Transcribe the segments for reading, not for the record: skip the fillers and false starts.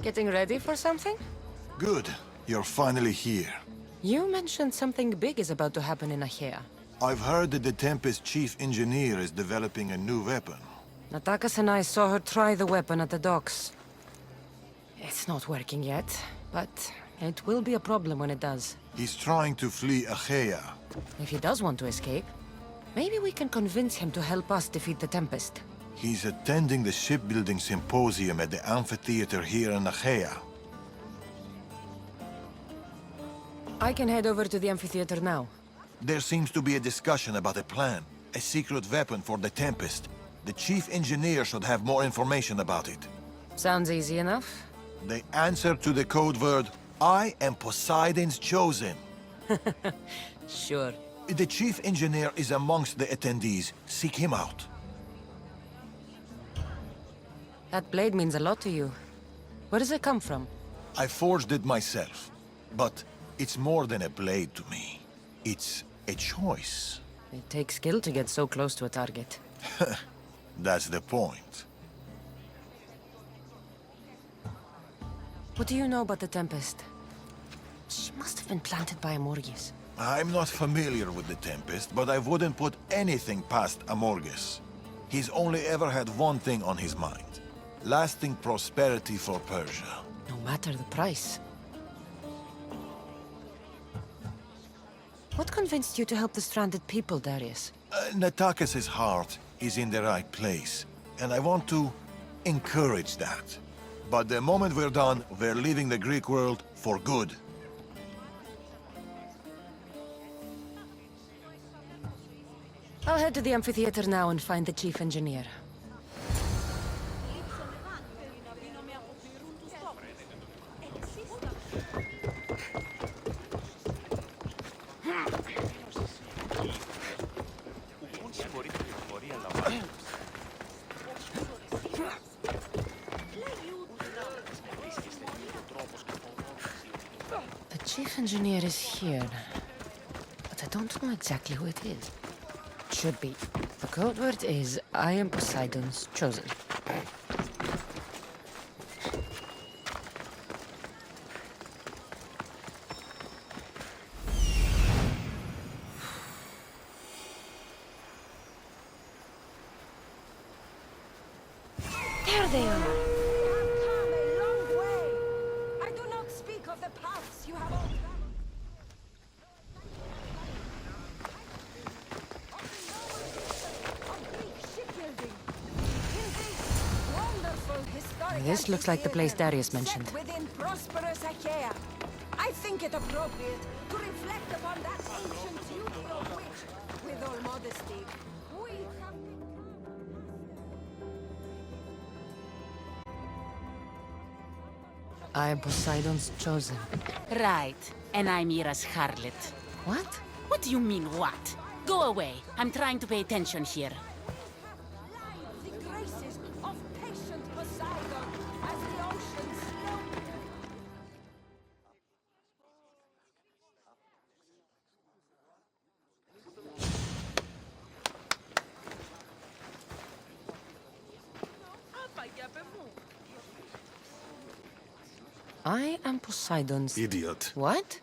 Getting ready for something? Good. You're finally here. You mentioned something big is about to happen in Achaea. I've heard that the Tempest chief engineer is developing a new weapon. Natakas and I saw her try the weapon at the docks. It's not working yet, but it will be a problem when it does. He's trying to flee Achaea. If he does want to escape, maybe we can convince him to help us defeat the Tempest. He's attending the shipbuilding symposium at the amphitheater here in Achaea. I can head over to the amphitheater now. There seems to be a discussion about a plan, a secret weapon for the Tempest. The chief engineer should have more information about it. Sounds easy enough. The answer to the code word, I am Poseidon's chosen. Sure. The chief engineer is amongst the attendees. Seek him out. That blade means a lot to you. Where does it come from? I forged it myself, but it's more than a blade to me. It's a choice. It takes skill to get so close to a target. That's the point. What do you know about the Tempest? She must have been planted by Amorgis. I'm not familiar with the Tempest, but I wouldn't put anything past Amorgis. He's only ever had one thing on his mind. Lasting prosperity for Persia. No matter the price. What convinced you to help the stranded people, Darius? Natakis' heart is in the right place, and I want to encourage that. But the moment we're done, we're leaving the Greek world for good. I'll head to the amphitheater now and find the chief engineer. The chief engineer is here, but I don't know exactly who it is. Should be. The code word is, I am Poseidon's chosen. There they are! Come a long way. I do not speak of the paths you have all traveled. Of Greek shipbuilding. In this wonderful historic This looks like the place amphitheater Darius mentioned. set within prosperous Achaea. I think it appropriate to reflect upon that ancient beauty of which, with all modesty, we have become. I am Poseidon's chosen. Right, and I'm Mira's harlot. What? What do you mean, what? Go away. I'm trying to pay attention here. The graces of patient Poseidon as the ocean slowly. I am Poseidon's... Idiot. What?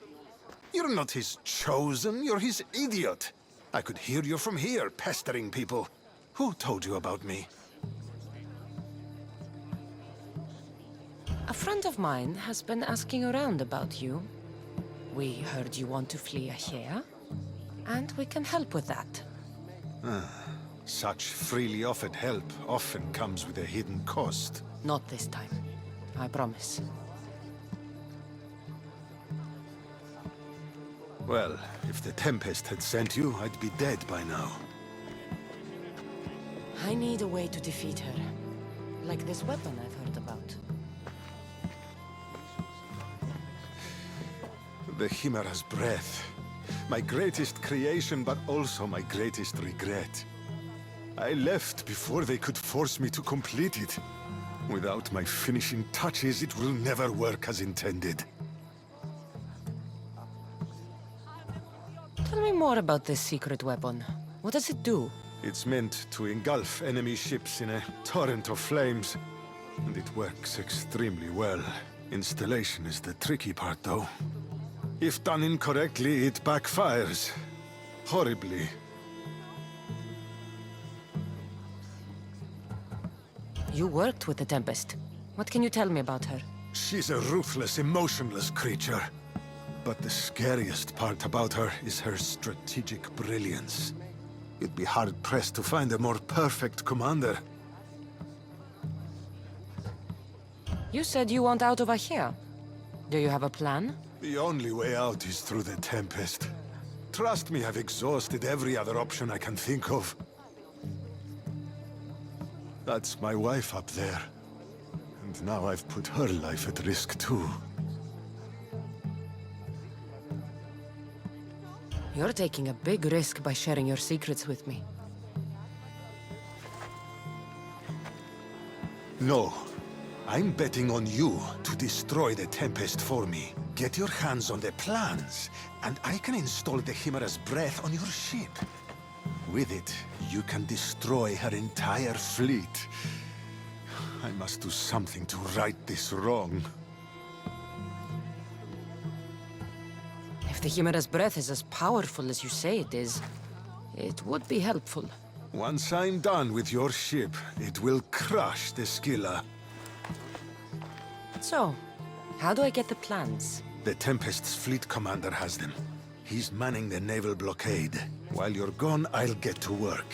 You're not his chosen, you're his idiot. I could hear you from here, pestering people. Who told you about me? A friend of mine has been asking around about you. We heard you want to flee Achaea, and we can help with that. Such freely offered help often comes with a hidden cost. Not this time. I promise. Well, if the Tempest had sent you, I'd be dead by now. I need a way to defeat her. Like this weapon I've heard about. The Chimera's breath. My greatest creation, but also my greatest regret. I left before they could force me to complete it. Without my finishing touches, it will never work as intended. Tell me more about this secret weapon. What does it do? It's meant to engulf enemy ships in a torrent of flames, and it works extremely well. Installation is the tricky part, though. If done incorrectly, it backfires. Horribly. You worked with the Tempest. What can you tell me about her? She's a ruthless, emotionless creature. But the scariest part about her is her strategic brilliance. You'd be hard-pressed to find a more perfect commander. You said you want out over here. Do you have a plan? The only way out is through the Tempest. Trust me, I've exhausted every other option I can think of. That's my wife up there. And now I've put her life at risk too. You're taking a big risk by sharing your secrets with me. No. I'm betting on you to destroy the Tempest for me. Get your hands on the plans, and I can install the Chimera's breath on your ship. With it, you can destroy her entire fleet. I must do something to right this wrong. If the Chimera's breath is as powerful as you say it is, it would be helpful. Once I'm done with your ship, it will crush the Skilla. So, how do I get the plans? The Tempest's fleet commander has them. He's manning the naval blockade. While you're gone, I'll get to work.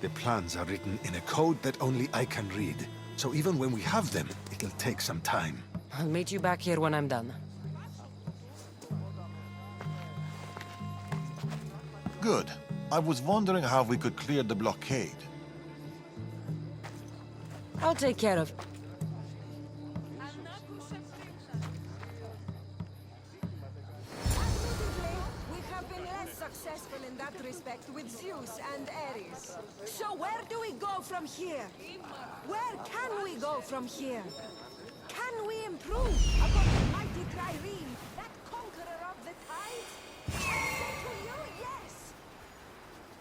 The plans are written in a code that only I can read. So even when we have them, it'll take some time. I'll meet you back here when I'm done. Good. I was wondering how we could clear the blockade. I'll take care of... We have been less successful in that respect with Zeus and Ares. So where do we go from here? Where can we go from here? Can we improve upon the mighty Trireme, that conqueror of the tides? I say to you, yes!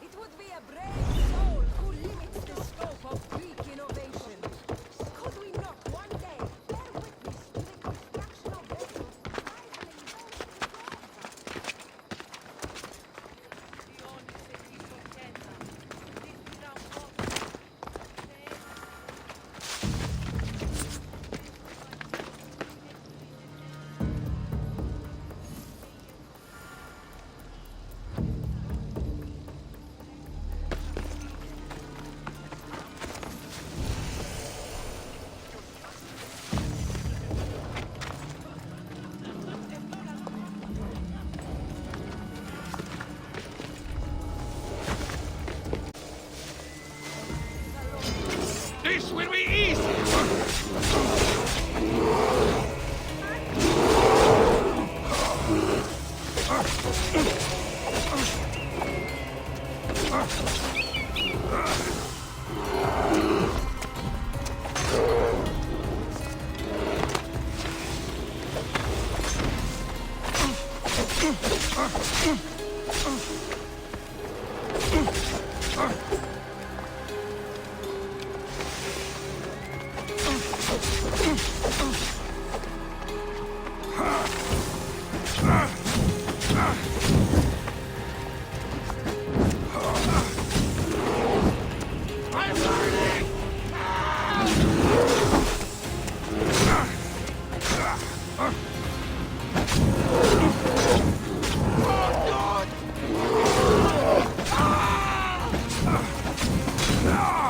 It would be a brave soul who limits the scope of Greek innovation. Could we not one day bear witness to the construction of vessels rivaling those of Rome? This will be easy!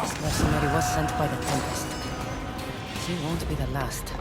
This mercenary was sent by the Tempest. He won't be the last.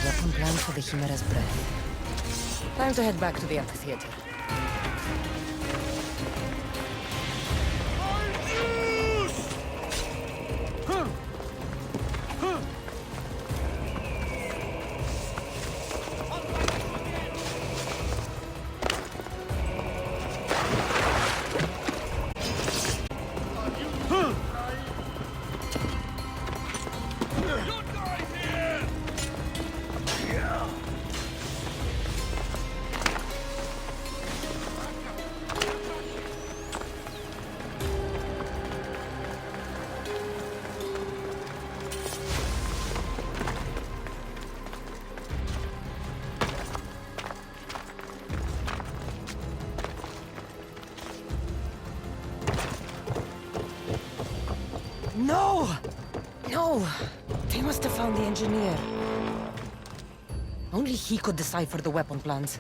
Weapon planned for the Chimera's breath. Time to head back to the amphitheater. No! They must have found the engineer. Only he could decipher the weapon plans.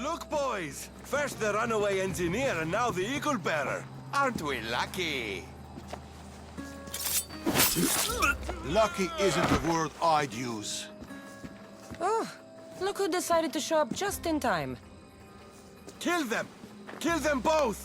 Look, boys! First the runaway engineer and now the eagle bearer. Aren't we lucky? Lucky isn't the word I'd use. Oh, look who decided to show up just in time. Kill them! Kill them both!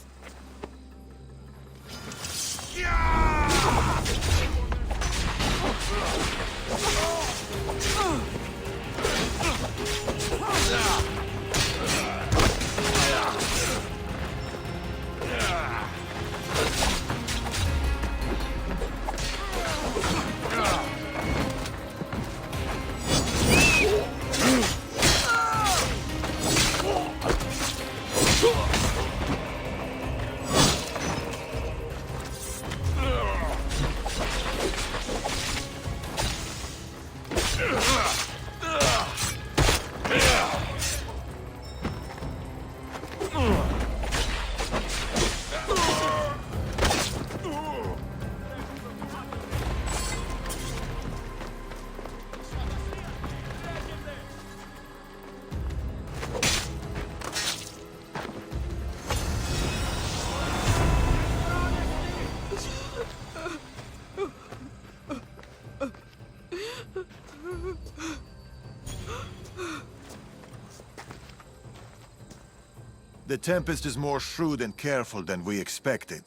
The Tempest is more shrewd and careful than we expected.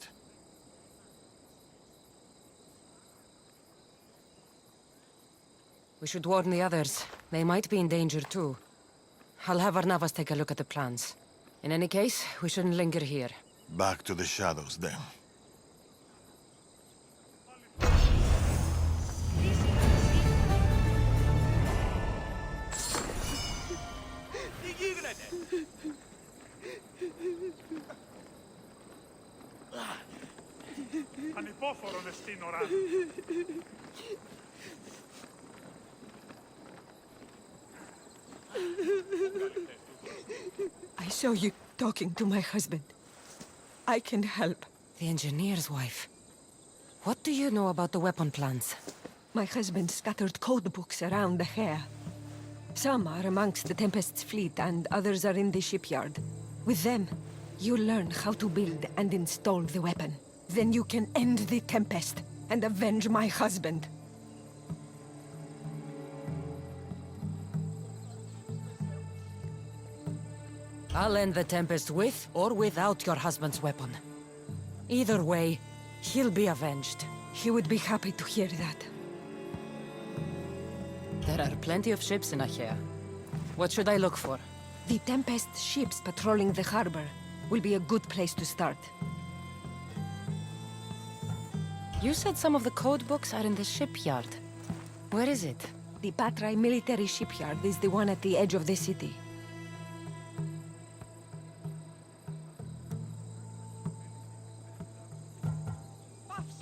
We should warn the others. They might be in danger too. I'll have Arnavas take a look at the plans. In any case, we shouldn't linger here. Back to the shadows, then. Ανυπόφορο μες στην ώρα. I saw you talking to my husband. I can help. The engineer's wife. What do you know about the weapon plans? My husband scattered code books around the hair. Some are amongst the Tempest's fleet and others are in the shipyard. With them, you learn how to build and install the weapon. Then you can end the Tempest and avenge my husband. I'll end the Tempest with or without your husband's weapon. Either way, he'll be avenged. He would be happy to hear that. There are plenty of ships in Achaea. What should I look for? The Tempest ships patrolling the harbor will be a good place to start. You said some of the code books are in the shipyard. Where is it? The Patrai military shipyard is the one at the edge of the city.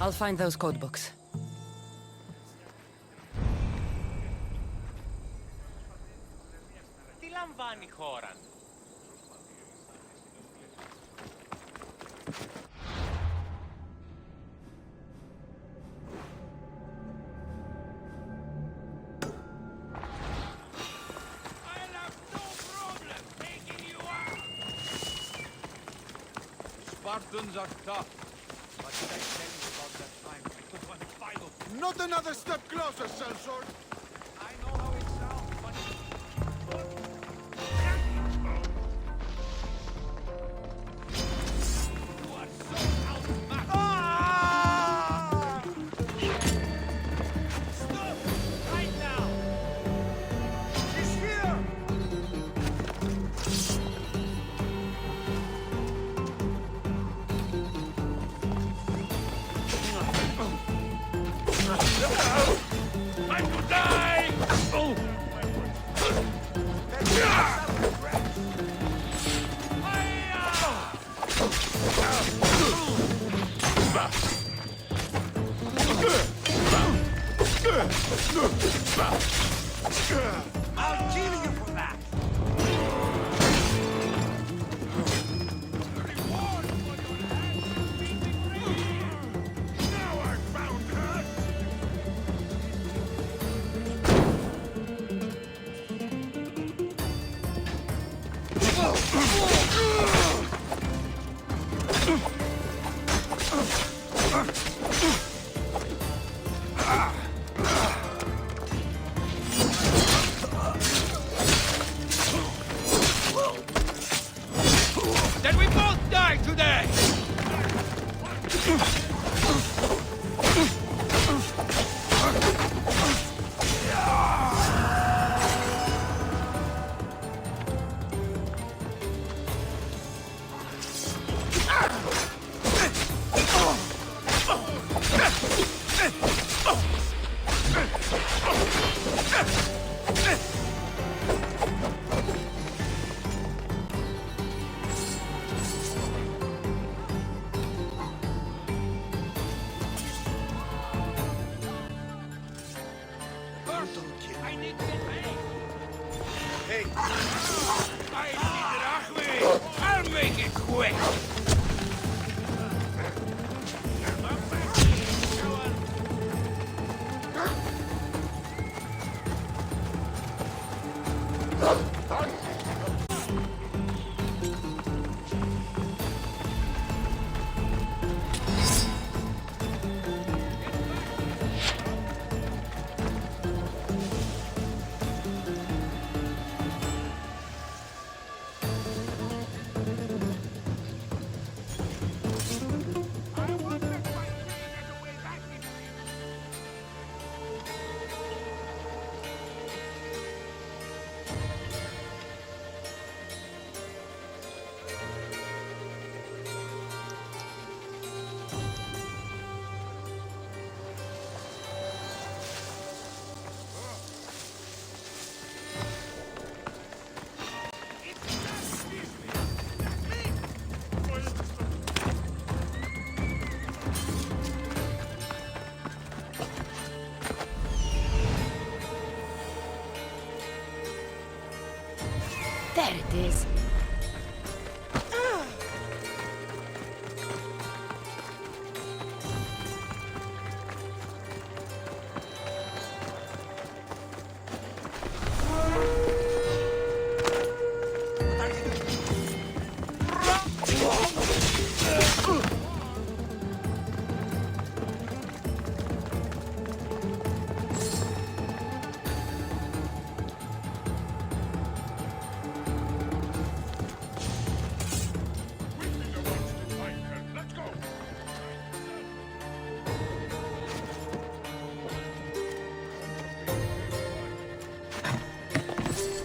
I'll find those code books. Τι λαμβάνει η χώρα? Spartans are tough. What did I tell you about that time I took on Philo? Not another step closer, sellsword! I know how it sounds, but... You are so outmatched! Ah! Stop! Right now! She's here! Time to die! I'll kill you for that! Reward for your hands beating free! Now I found her! Then we both die today! I need to get paid! Hey! I need Rachwe! I'll make it quick! There it is.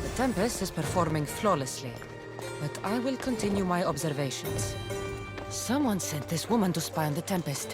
The Tempest is performing flawlessly, but I will continue my observations. Someone sent this woman to spy on the Tempest.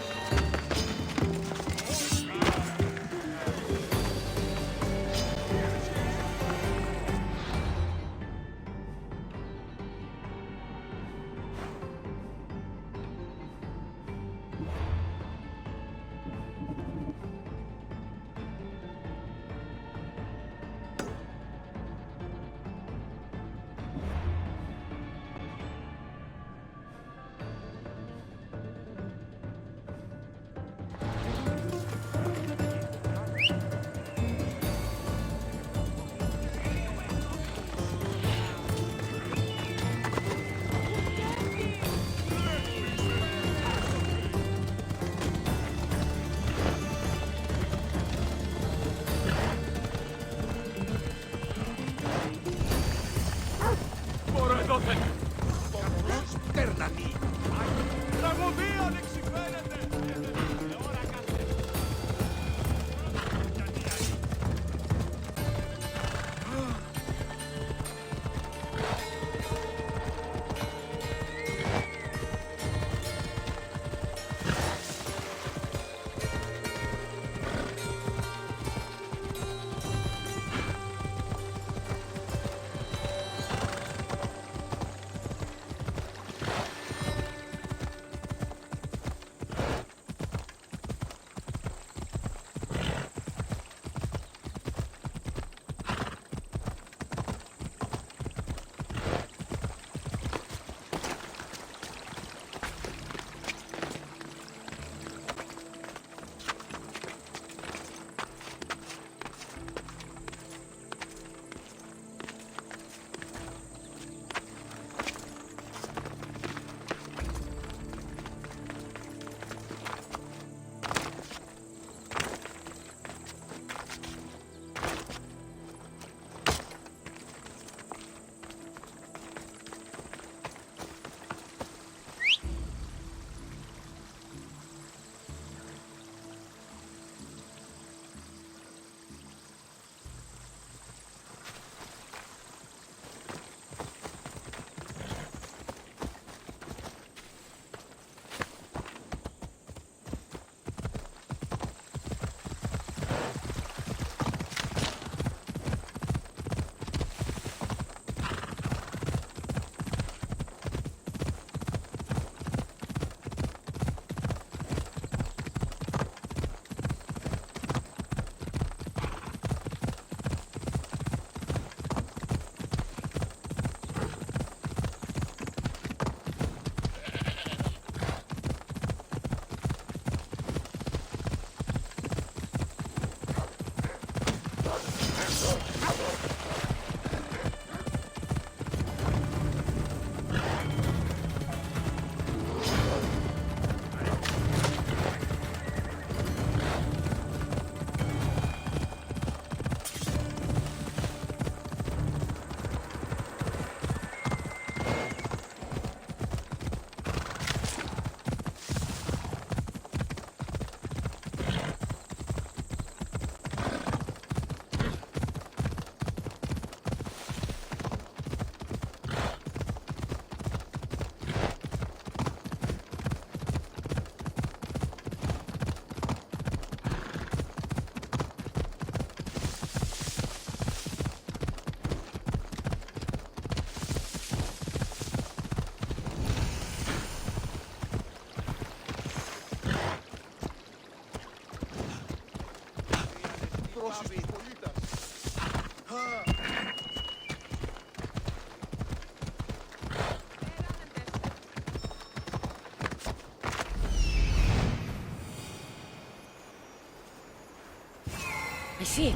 I see it.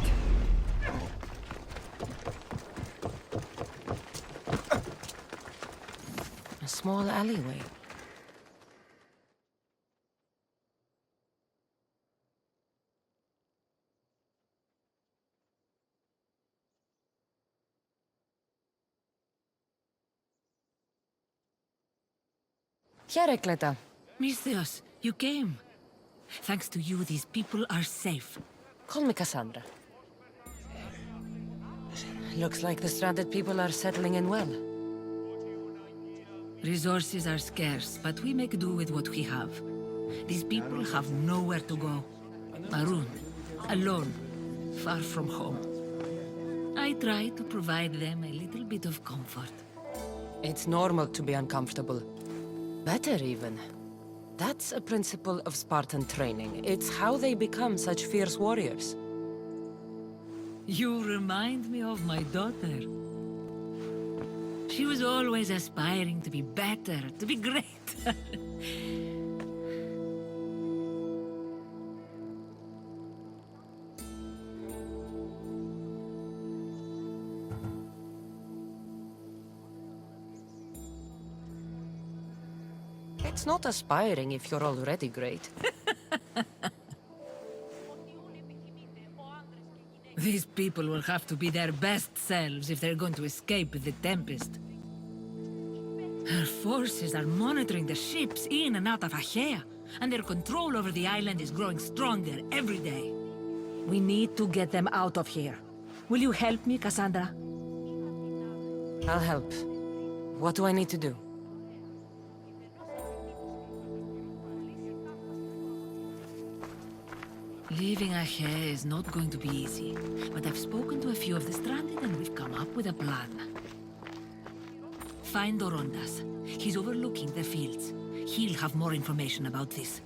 A small alleyway. Heracleta. Misthios, you came. Thanks to you, these people are safe. Call me Cassandra. Looks like the stranded people are settling in well. Resources are scarce, but we make do with what we have. These people have nowhere to go. Marooned, alone, far from home. I try to provide them a little bit of comfort. It's normal to be uncomfortable. Better even. That's a principle of Spartan training. It's how they become such fierce warriors. You remind me of my daughter. She was always aspiring to be better, to be great. It's not aspiring if you're already great. These people will have to be their best selves if they're going to escape the Tempest. Her forces are monitoring the ships in and out of Achaea, and their control over the island is growing stronger every day. We need to get them out of here. Will you help me, Cassandra? I'll help. What do I need to do? Leaving Achaea is not going to be easy, but I've spoken to a few of the stranded and we've come up with a plan. Find Dorondas. He's overlooking the fields. He'll have more information about this.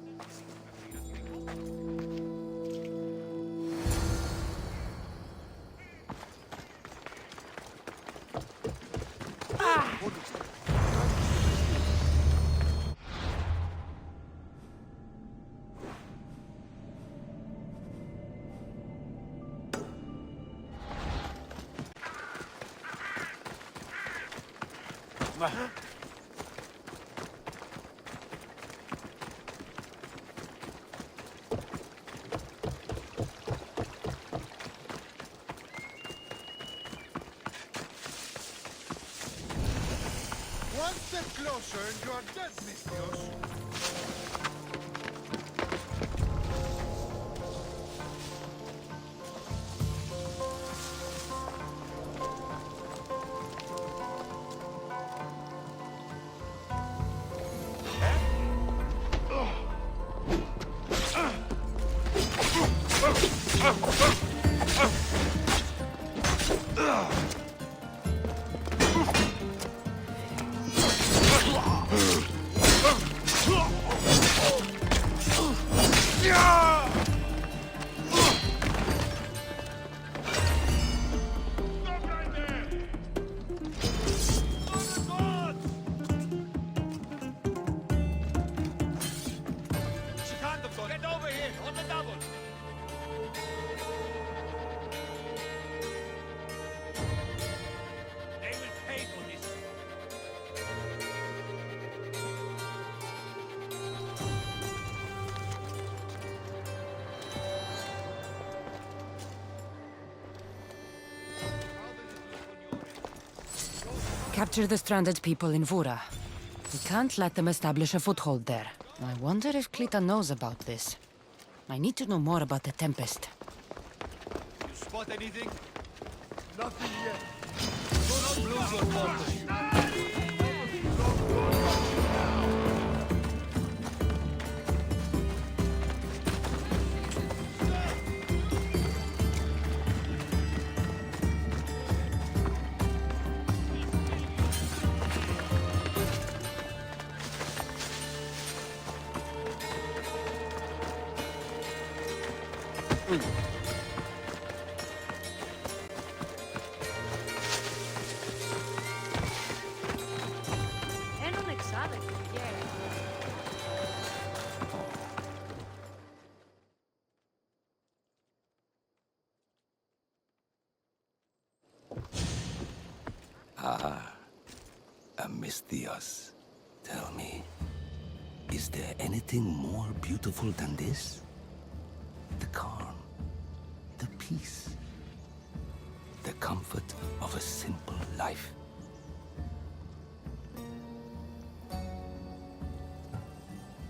One step closer and you are dead, Misthios. capture the stranded people in Vura. We can't let them establish a foothold there. I wonder if Klita knows about this. I need to know more about the Tempest. You spot anything? Nothing yet. Do not lose your focus. Amistios, tell me, is there anything more beautiful than this? The calm, the peace, the comfort of a simple life.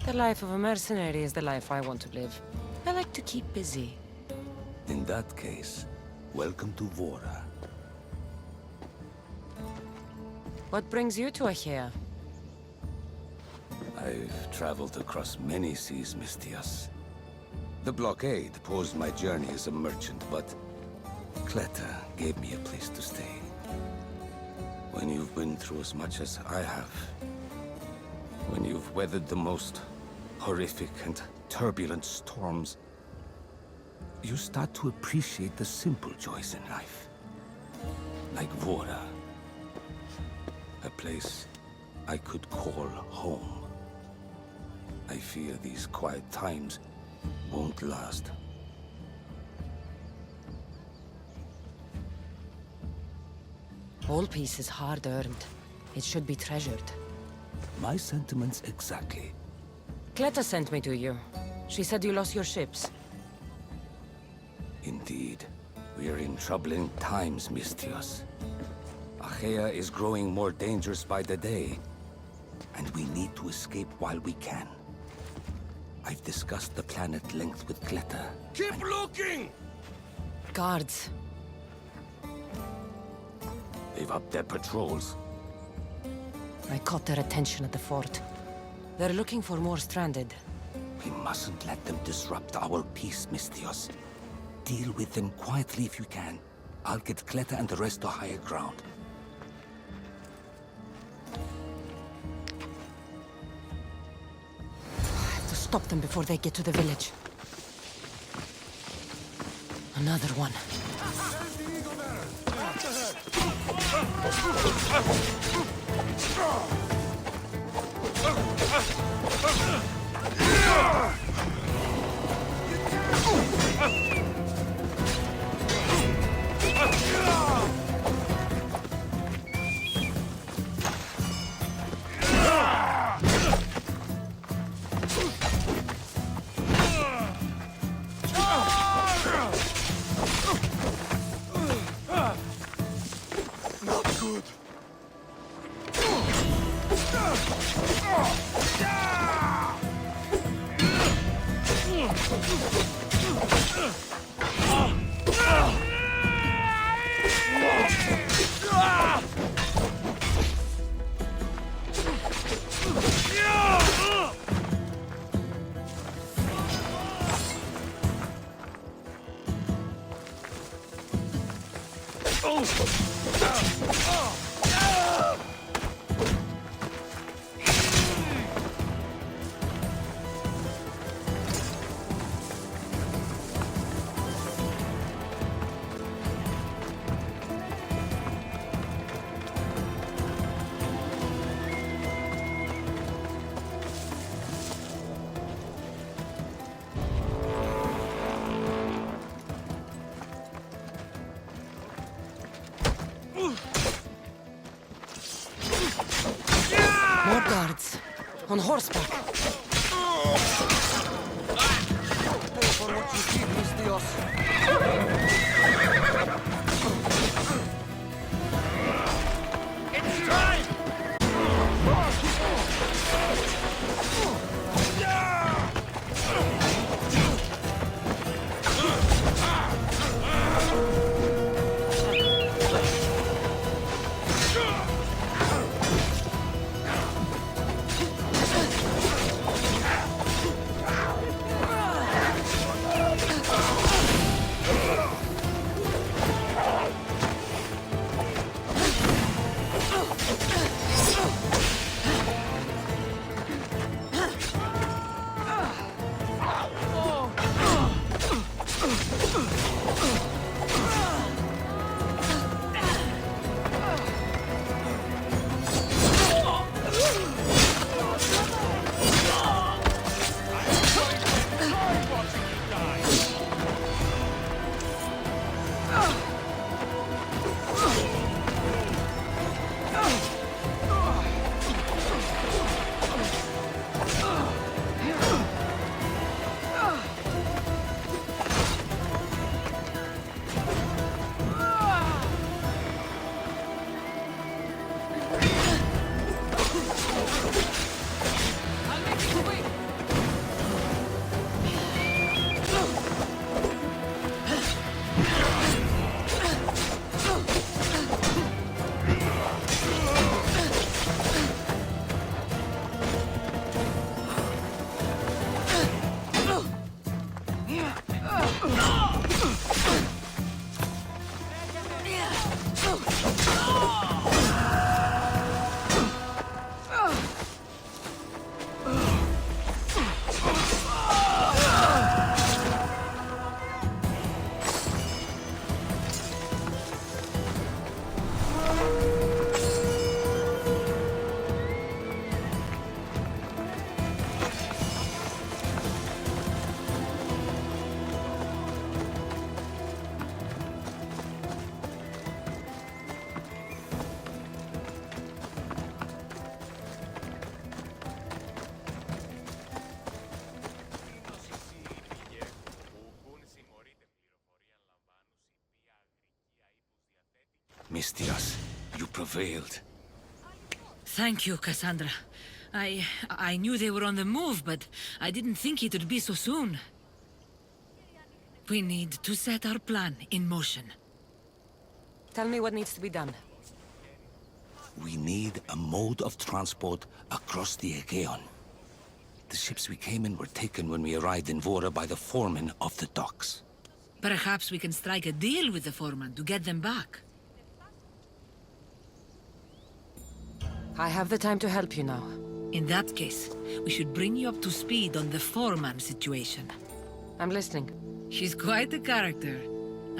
The life of a mercenary is the life I want to live. I like to keep busy. In that case, welcome to Vora. What brings you to Achaea? I've traveled across many seas, Mistios. The blockade posed my journey as a merchant, but Kleta gave me a place to stay. When you've been through as much as I have, when you've weathered the most horrific and turbulent storms, you start to appreciate the simple joys in life. Like Vora. A place I could call home. I fear these quiet times won't last. All peace is hard-earned. It should be treasured. My sentiments exactly. Kleta sent me to you. She said you lost your ships. Indeed. We are in troubling times, Mistios. Achaea is growing more dangerous by the day, and we need to escape while we can. I've discussed the plan at length with Kleta. Keep looking! Guards. They've upped their patrols. I caught their attention at the fort. They're looking for more stranded. We mustn't let them disrupt our peace, Mistios. Deal with them quietly if you can. I'll get Kleta and the rest to higher ground. Stop them before they get to the village. Another one. More guards. On horseback. Pay for what you keep, Mistios. It's time! Mistias, you prevailed. Thank you, Cassandra. I knew they were on the move, but I didn't think it would be so soon. We need to set our plan in motion. Tell me what needs to be done. We need a mode of transport across the Aegean. The ships we came in were taken when we arrived in Vora by the foreman of the docks. Perhaps we can strike a deal with the foreman to get them back. I have the time to help you now. In that case, we should bring you up to speed on the foreman situation. I'm listening. He's quite a character.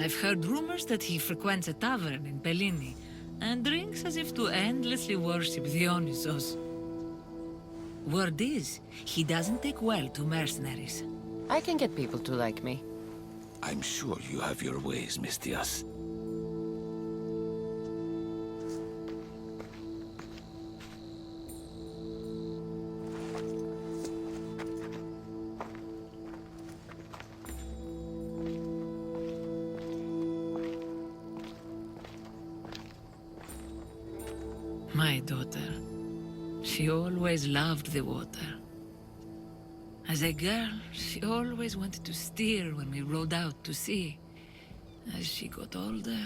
I've heard rumors that he frequents a tavern in Bellini, and drinks as if to endlessly worship Dionysos. Word is, he doesn't take well to mercenaries. I can get people to like me. I'm sure you have your ways, Mistias. My daughter. She always loved the water. As a girl, she always wanted to steer when we rowed out to sea. As she got older...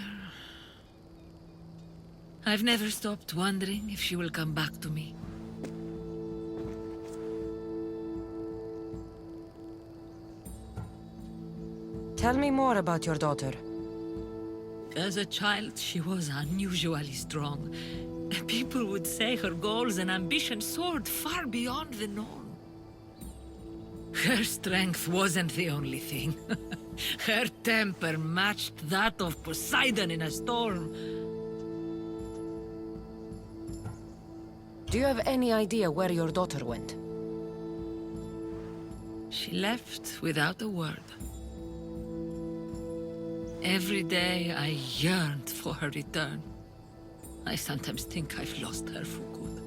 I've never stopped wondering if she will come back to me. Tell me more about your daughter. As a child, she was unusually strong. People would say her goals and ambitions soared far beyond the norm. Her strength wasn't the only thing. Her temper matched that of Poseidon in a storm. Do you have any idea where your daughter went? She left without a word. Every day I yearned for her return. I sometimes think I've lost her for good.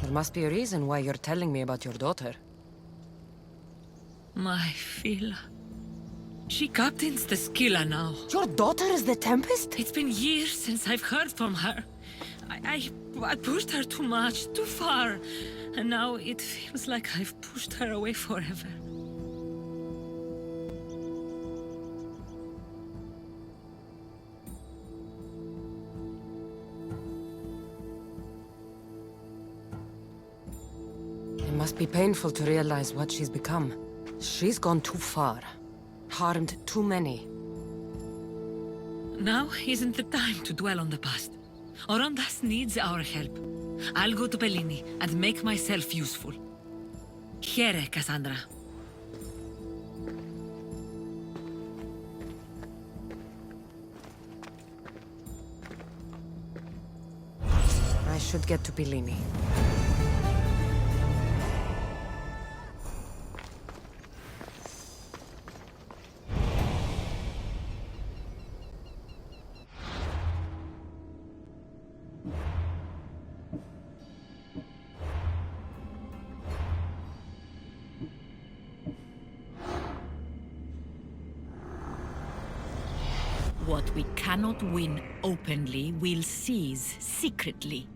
There must be a reason why you're telling me about your daughter. My Phila. She captains the Scylla now. Your daughter is the Tempest? It's been years since I've heard from her. I pushed her too much, too far. And now it feels like I've pushed her away forever. It must be painful to realize what she's become. She's gone too far. Harmed too many. Now isn't the time to dwell on the past. Orondas needs our help. I'll go to Bellini and make myself useful. Here, Cassandra. I should get to Bellini. What we cannot win openly, we'll seize secretly.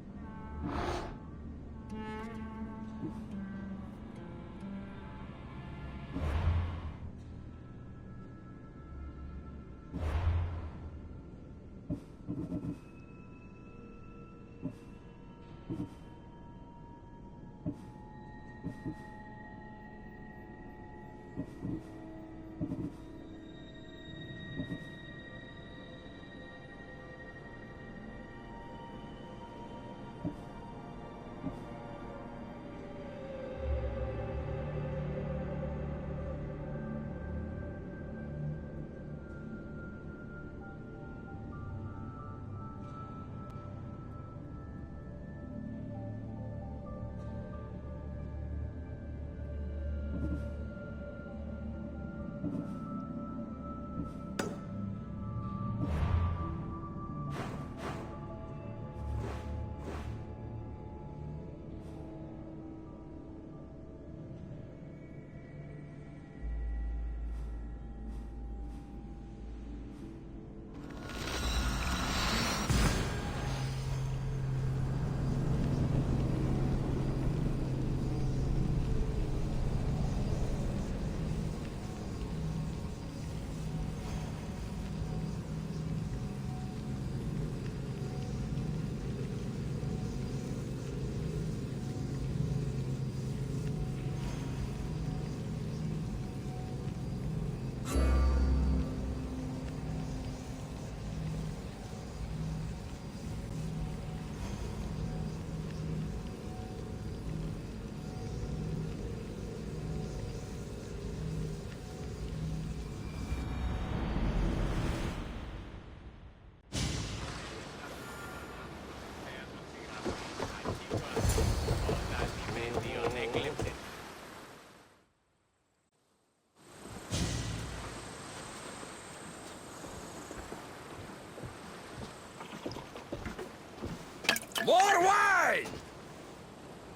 More wine!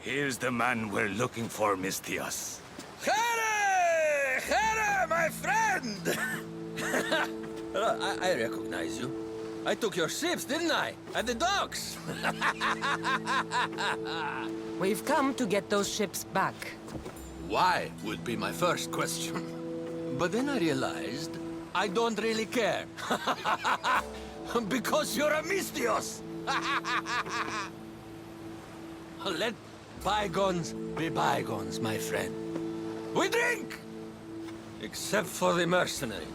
Here's the man we're looking for, Mistios. Here! Here, my friend! I recognize you. I took your ships, didn't I? At the docks! We've come to get those ships back. Why would be my first question. But then I realized I don't really care. Because you're a Mistios! Let bygones be bygones, my friend. We drink! Except for the mercenary.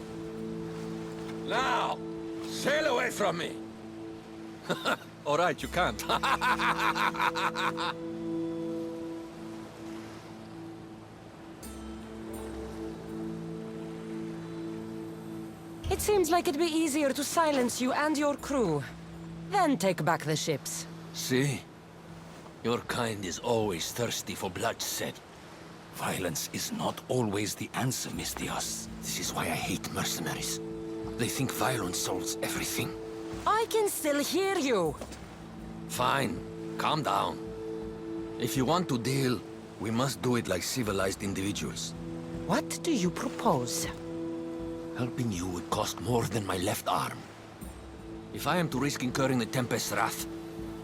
Now, sail away from me! All right, you can't. It seems like it'd be easier to silence you and your crew, then take back the ships. See? Your kind is always thirsty for bloodshed. Violence is not always the answer, Mistios. This is why I hate mercenaries. They think violence solves everything. I can still hear you. Fine, calm down. If you want to deal, we must do it like civilized individuals. What do you propose? Helping you would cost more than my left arm. If I am to risk incurring the Tempest's wrath,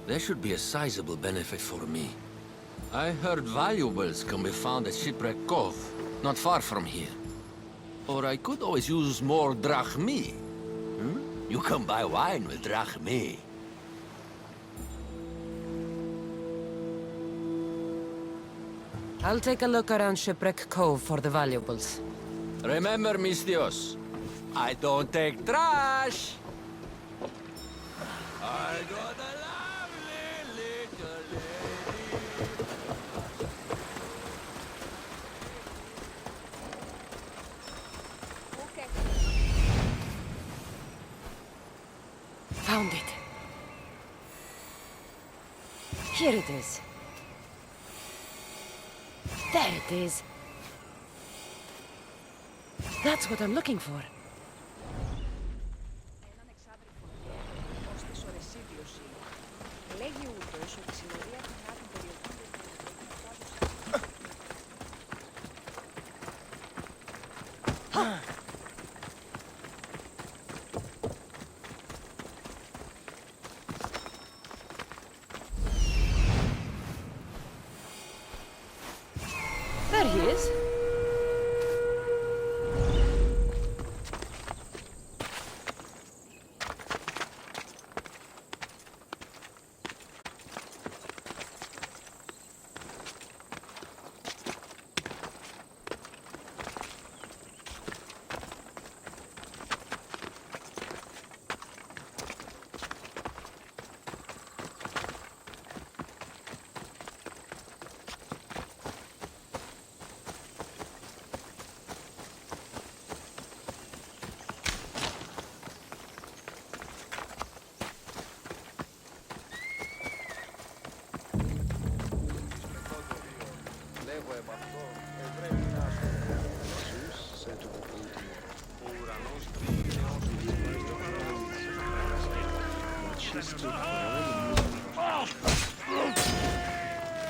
there should be a sizable benefit for me. I heard valuables can be found at Shipwreck Cove, not far from here. Or I could always use more drachmi. You can buy wine with drachmi. I'll take a look around Shipwreck Cove for the valuables. Remember, Mistios, I don't take trash! I got a lovely little lady. Okay. Found it. Here it is. There it is. That's what I'm looking for. Έναν εξάδελφο ως της Ορεσίδιος λέγει ούτως ότι συνορία κοινά την περιοχή There he is.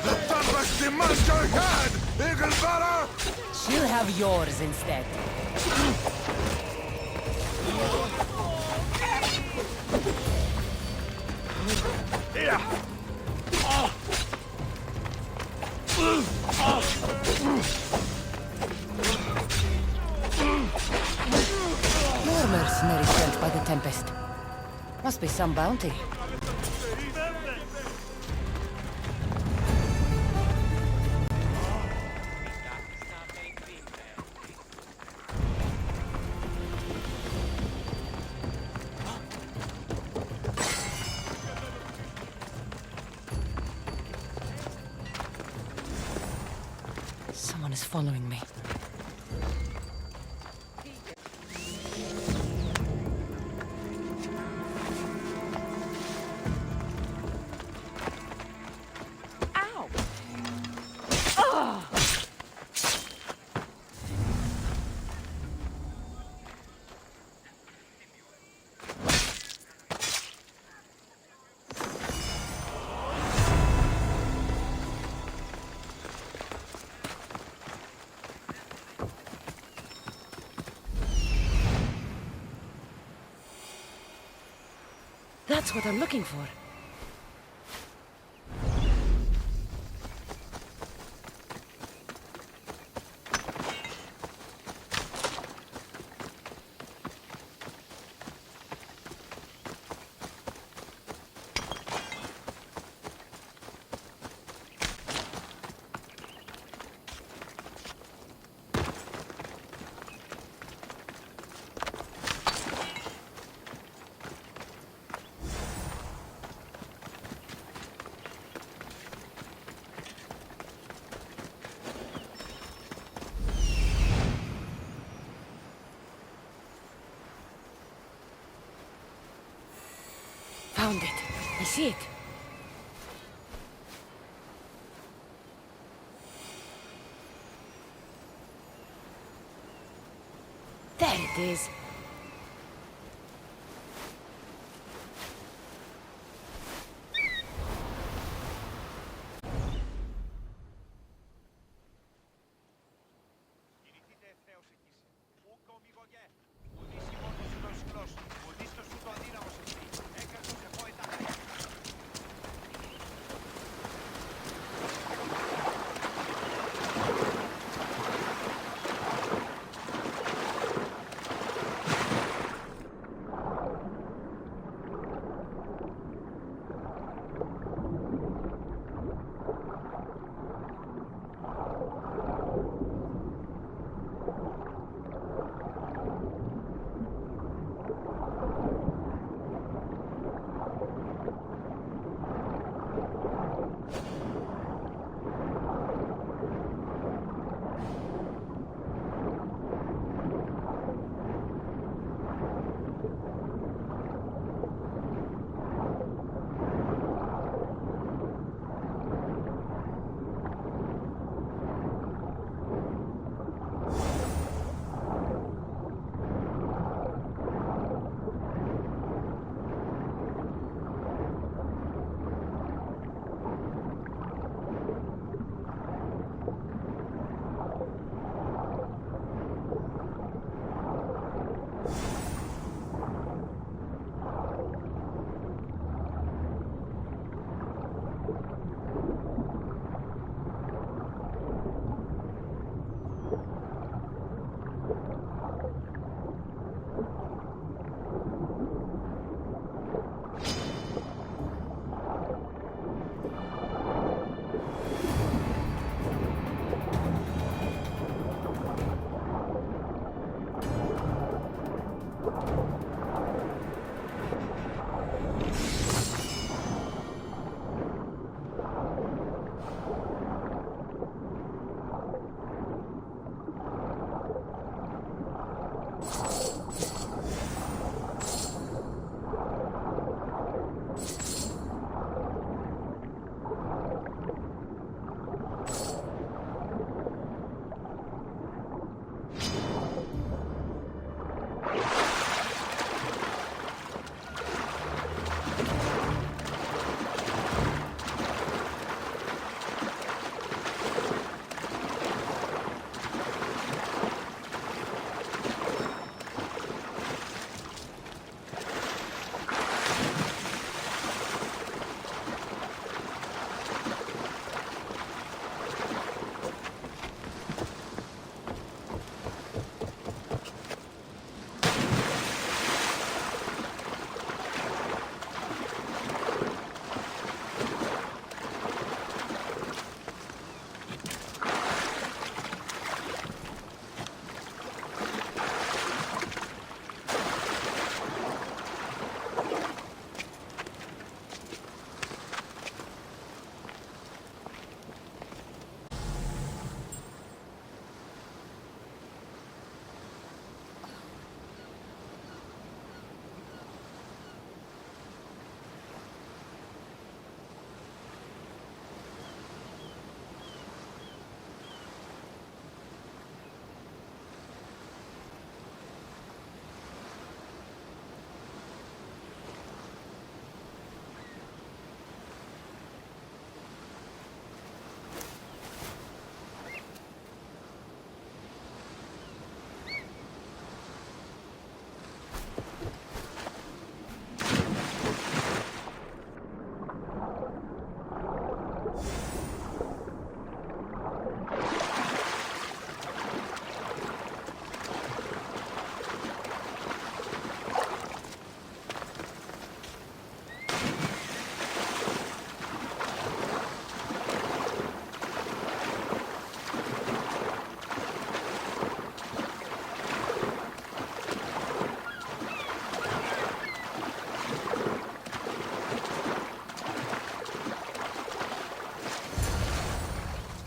The Tempest demands your head, Eaglebearer! She'll have yours instead. More mercenaries sent by the Tempest. Must be some bounty. Someone is following me. That's what I'm looking for. Found it. I see it. There it is. Κηρυχτείτε ευθέως εκεί. Ούκο μηγογέ. Ουδής ημώνος ουδός κλός. Ουδής το σούτο αδύναμος εσύ. Έκρατος εγώ ετάχα.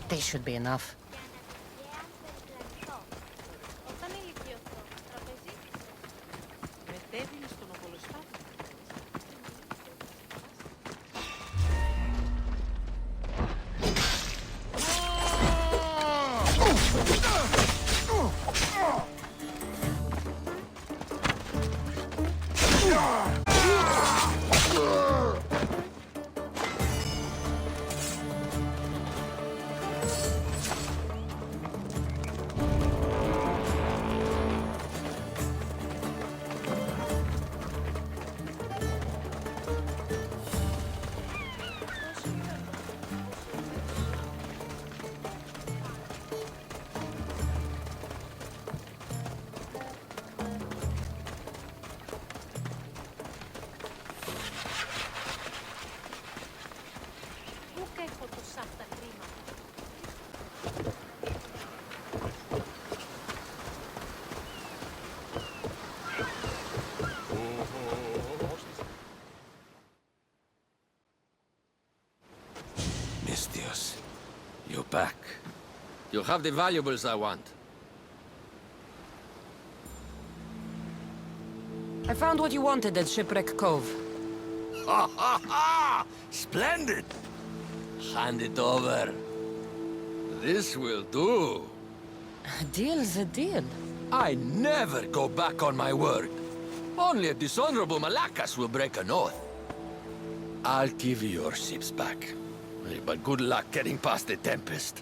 They should be enough. Mistios, you're back. You have the valuables I want. I found what you wanted at Shipwreck Cove. Ha ha ha! Splendid! Hand it over. This will do. A deal's a deal. I never go back on my word. Only a dishonorable Malakas will break an oath. I'll give you your ships back. But good luck getting past the Tempest.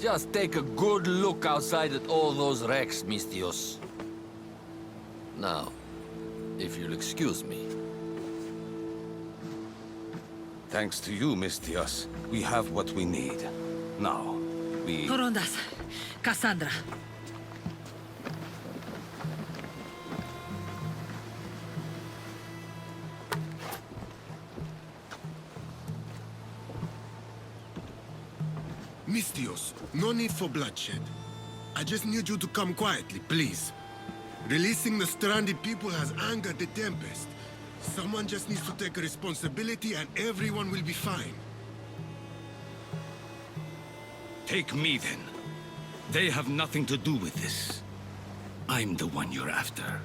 Just take a good look outside at all those wrecks, Mistios. Now, if you'll excuse me. Thanks to you, Mistios, we have what we need. Now, we... Horondas, Cassandra. Mistios, no need for bloodshed. I just need you to come quietly, please. Releasing the stranded people has angered the Tempest. Someone just needs to take responsibility and everyone will be fine. Take me, then. They have nothing to do with this. I'm the one you're after.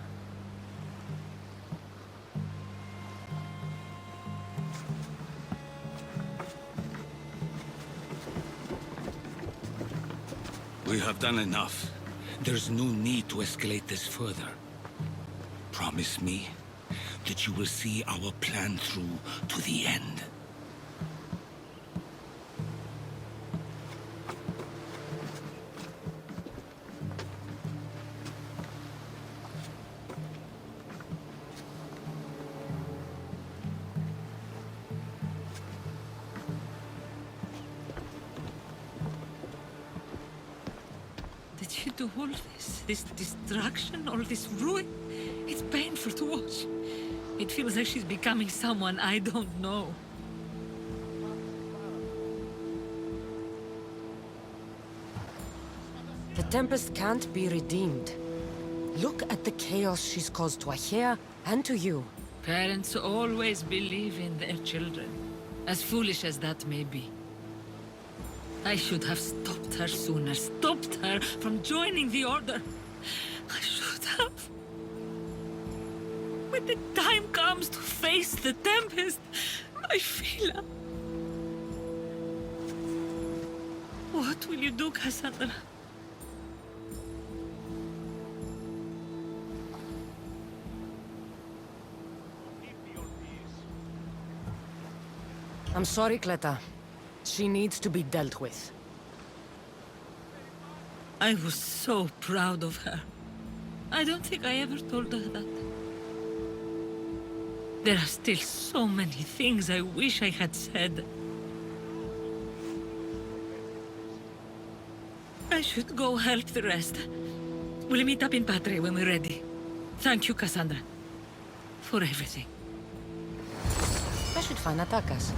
We have done enough. There's no need to escalate this further. Promise me that you will see our plan through to the end. Did you do all this? This destruction, all this ruin? It's painful to watch. It feels like she's becoming someone I don't know. The Tempest can't be redeemed. Look at the chaos she's caused to Achaea and to you. Parents always believe in their children, as foolish as that may be. I should have stopped her sooner, stopped her from joining the Order. I should have. When the time comes to face the Tempest, my Phila. What will you do, Cassandra? I'm sorry, Cleta. She needs to be dealt with. I was so proud of her. I don't think I ever told her that. There are still so many things I wish I had said. I should go help the rest. We'll meet up in Patre when we're ready. Thank you, Cassandra, for everything. I should find Atakas.